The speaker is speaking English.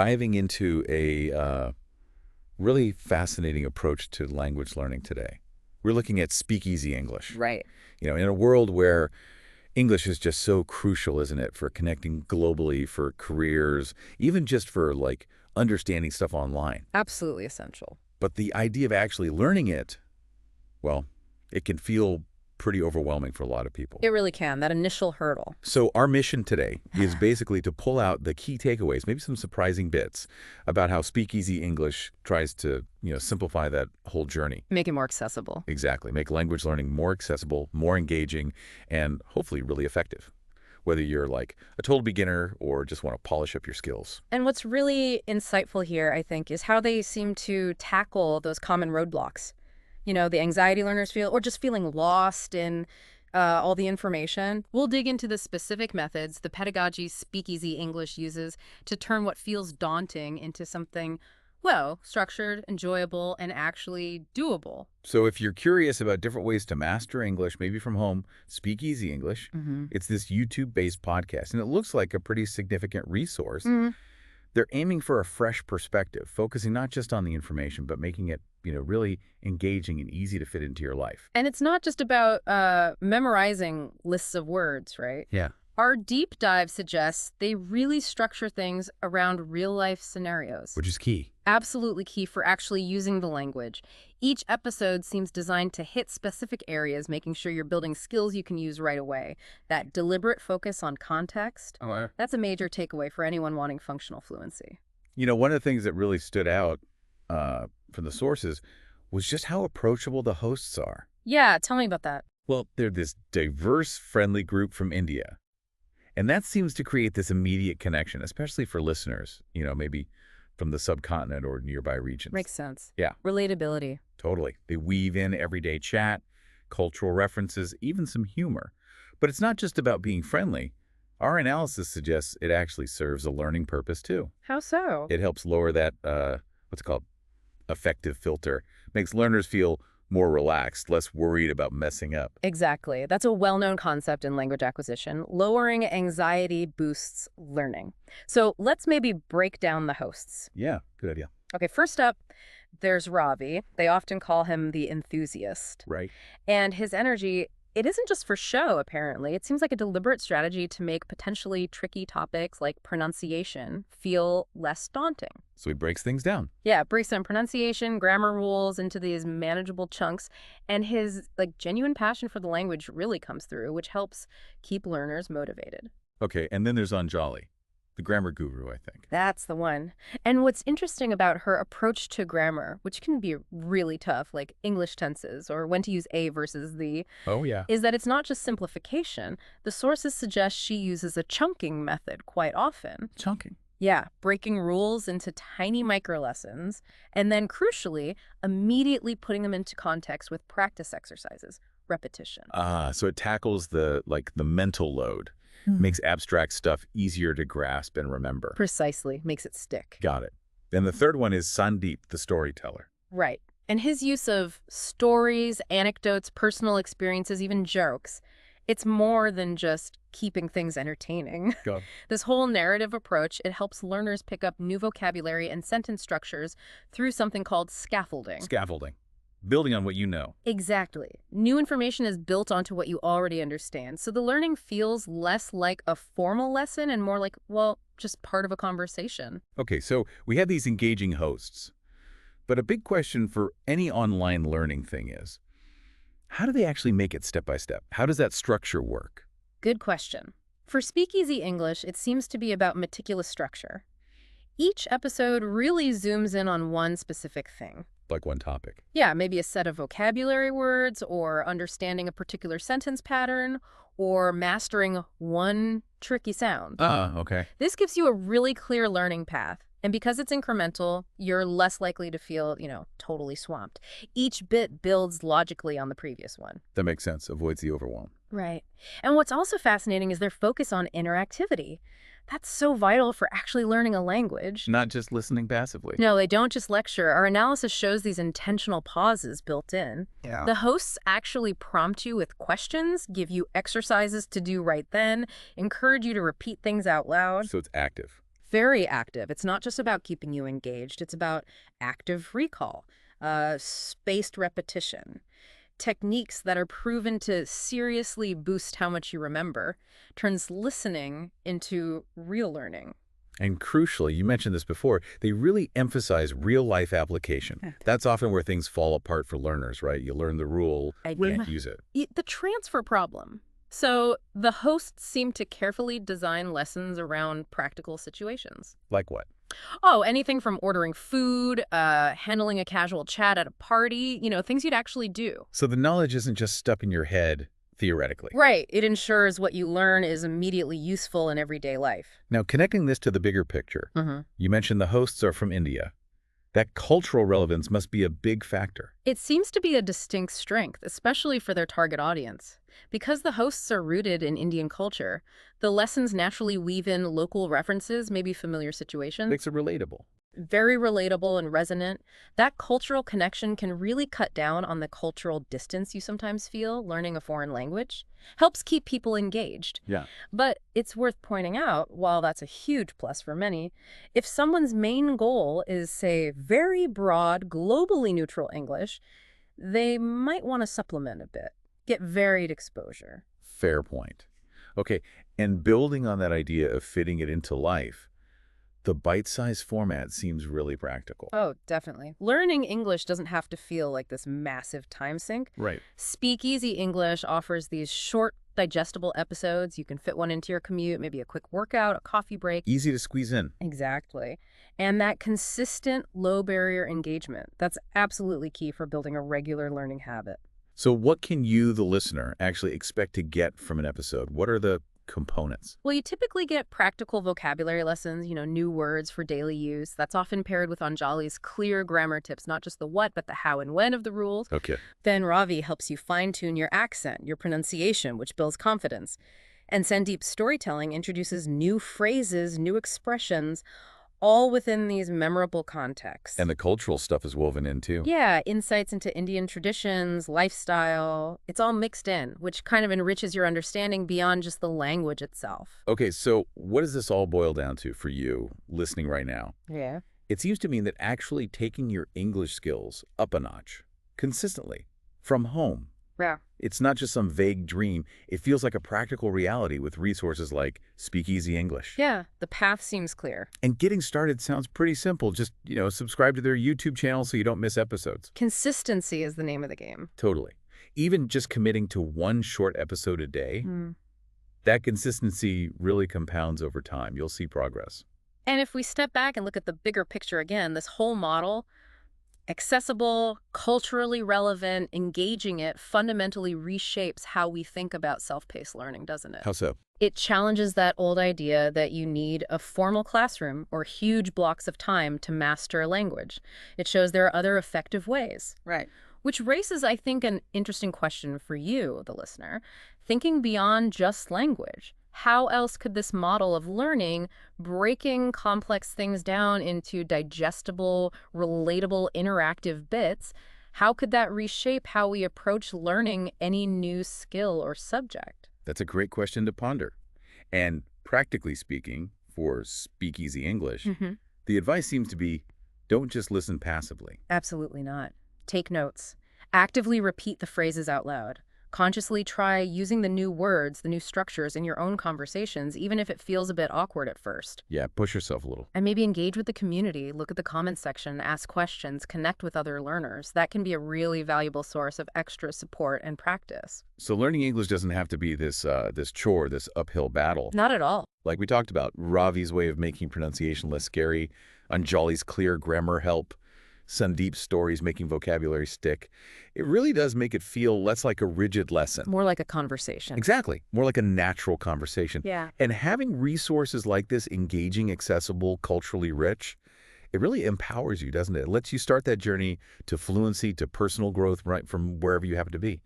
diving into a really fascinating approach to language learning today. We're looking at speakeasy English. Right. In a world where English is just so crucial, isn't it, for connecting globally, for careers, even just for like understanding stuff online. Absolutely essential. But the idea of actually learning it, well, it can feel pretty overwhelming for a lot of people. It really can, that initial hurdle. So our mission today is basically to pull out the key takeaways, maybe some surprising bits about how speakeasy English tries to, simplify that whole journey. Make it more accessible. Exactly. Make language learning more accessible, more engaging, and hopefully really effective, whether you're like a total beginner or just want to polish up your skills. And what's really insightful here, I think, is how they seem to tackle those common roadblocks. The anxiety learners feel, or just feeling lost in all the information. We'll dig into the specific methods the pedagogy speakeasy English uses to turn what feels daunting into something, structured, enjoyable, and actually doable. So if you're curious about different ways to master English, maybe from home, Speakeasy English, it's this YouTube-based podcast, and it looks like a pretty significant resource. They're aiming for a fresh perspective, focusing not just on the information, but making it, really engaging and easy to fit into your life. And it's not just about memorizing lists of words, right? Yeah. Our deep dive suggests they really structure things around real-life scenarios. Which is key. Absolutely key for actually using the language. Each episode seems designed to hit specific areas, making sure you're building skills you can use right away. That deliberate focus on context, that's a major takeaway for anyone wanting functional fluency. One of the things that really stood out from the sources was just how approachable the hosts are. Yeah, tell me about that. Well, they're this diverse, friendly group from India. And that seems to create this immediate connection, especially for listeners, maybe from the subcontinent or nearby regions. Makes sense. Yeah. Relatability. Totally. They weave in everyday chat, cultural references, even some humor. But it's not just about being friendly. Our analysis suggests it actually serves a learning purpose, too. How so? It helps lower that, what's it called, affective filter. Makes learners feel more relaxed, less worried about messing up. Exactly. That's a well-known concept in language acquisition. Lowering anxiety boosts learning. So let's maybe break down the hosts. Yeah, good idea. Okay, first up, there's Ravi. They often call him the enthusiast. Right. And his energy, it isn't just for show, apparently. It seems like a deliberate strategy to make potentially tricky topics like pronunciation feel less daunting. So he breaks things down. Yeah, breaks down pronunciation, grammar rules into these manageable chunks, and his genuine passion for the language really comes through, which helps keep learners motivated. Okay, and then there's Anjali, the grammar guru, I think. That's the one. And what's interesting about her approach to grammar, which can be really tough, like English tenses or when to use a versus the, Oh, yeah. is that it's not just simplification. The sources suggest she uses a chunking method quite often. Chunking. Yeah, breaking rules into tiny micro-lessons, and then crucially, immediately putting them into context with practice exercises, repetition. So it tackles the mental load, makes abstract stuff easier to grasp and remember. Precisely, makes it stick. Got it. Then the third one is Sandeep, the storyteller. Right. And his use of stories, anecdotes, personal experiences, even jokes, it's more than just keeping things entertaining. Go. This whole narrative approach, it helps learners pick up new vocabulary and sentence structures through something called scaffolding. Scaffolding. Building on what you know. Exactly. New information is built onto what you already understand. So the learning feels less like a formal lesson and more like, just part of a conversation. Okay, so we have these engaging hosts. But a big question for any online learning thing is, how do they actually make it step by step? How does that structure work? Good question. For Speakeasy English, it seems to be about meticulous structure. Each episode really zooms in on one specific thing. Like one topic. Yeah, maybe a set of vocabulary words, or understanding a particular sentence pattern, or mastering one tricky sound. Okay. This gives you a really clear learning path. And because it's incremental, you're less likely to feel, totally swamped. Each bit builds logically on the previous one. That makes sense. Avoids the overwhelm. Right. And what's also fascinating is their focus on interactivity. That's so vital for actually learning a language. Not just listening passively. No, they don't just lecture. Our analysis shows these intentional pauses built in. Yeah. The hosts actually prompt you with questions, give you exercises to do right then, encourage you to repeat things out loud. So it's active. Very active. It's not just about keeping you engaged. It's about active recall, spaced repetition, techniques that are proven to seriously boost how much you remember, turns listening into real learning. And crucially, you mentioned this before, they really emphasize real-life application. Yeah. That's often where things fall apart for learners, right? You learn the rule, you can't use it. The transfer problem. So the hosts seem to carefully design lessons around practical situations. Like what? Oh, anything from ordering food, handling a casual chat at a party, things you'd actually do. So the knowledge isn't just stuck in your head, theoretically. Right. It ensures what you learn is immediately useful in everyday life. Now, connecting this to the bigger picture, you mentioned the hosts are from India. That cultural relevance must be a big factor. It seems to be a distinct strength, especially for their target audience. Because the hosts are rooted in Indian culture, the lessons naturally weave in local references, maybe familiar situations. Makes it relatable. Very relatable and resonant. That cultural connection can really cut down on the cultural distance you sometimes feel learning a foreign language. Helps keep people engaged. Yeah. But it's worth pointing out, while that's a huge plus for many, if someone's main goal is, say, very broad, globally neutral English, they might want to supplement a bit, get varied exposure. Fair point. Okay, and building on that idea of fitting it into life, the bite-sized format seems really practical. Oh, definitely. Learning English doesn't have to feel like this massive time sink. Right. Speakeasy English offers these short, digestible episodes. You can fit one into your commute, maybe a quick workout, a coffee break. Easy to squeeze in. Exactly. And that consistent, low-barrier engagement, that's absolutely key for building a regular learning habit. So what can you, the listener, actually expect to get from an episode? What are the components? Well, you typically get practical vocabulary lessons, new words for daily use. That's often paired with Anjali's clear grammar tips, not just the what, but the how and when of the rules. Okay. Then Ravi helps you fine-tune your accent, your pronunciation, which builds confidence. And Sandeep's storytelling introduces new phrases, new expressions, all within these memorable contexts. And the cultural stuff is woven in, too. Yeah, insights into Indian traditions, lifestyle, it's all mixed in, which kind of enriches your understanding beyond just the language itself. Okay, so what does this all boil down to for you, listening right now? Yeah. It seems to mean that actually taking your English skills up a notch, consistently, from home. Yeah. It's not just some vague dream. It feels like a practical reality with resources like Speakeasy English. Yeah, the path seems clear. And getting started sounds pretty simple. Just, subscribe to their YouTube channel so you don't miss episodes. Consistency is the name of the game. Totally. Even just committing to one short episode a day, that consistency really compounds over time. You'll see progress. And if we step back and look at the bigger picture again, this whole model, accessible, culturally relevant, engaging it, fundamentally reshapes how we think about self-paced learning, doesn't it? How so? It challenges that old idea that you need a formal classroom or huge blocks of time to master a language. It shows there are other effective ways. Right. Which raises, I think, an interesting question for you, the listener. Thinking beyond just language, how else could this model of learning, breaking complex things down into digestible, relatable, interactive bits, how could that reshape how we approach learning any new skill or subject? That's a great question to ponder. And practically speaking, for Speakeasy English, the advice seems to be, don't just listen passively. Absolutely not. Take notes. Actively repeat the phrases out loud. Consciously try using the new words, the new structures in your own conversations, even if it feels a bit awkward at first. Yeah, push yourself a little. And maybe engage with the community, look at the comments section, ask questions, connect with other learners. That can be a really valuable source of extra support and practice. So learning English doesn't have to be this chore, this uphill battle. Not at all. Like we talked about, Ravi's way of making pronunciation less scary, Anjali's clear grammar help, Sandeep's stories making vocabulary stick. It really does make it feel less like a rigid lesson. More like a conversation. Exactly. More like a natural conversation. Yeah. And having resources like this, engaging, accessible, culturally rich, it really empowers you, doesn't it? It lets you start that journey to fluency, to personal growth right from wherever you happen to be.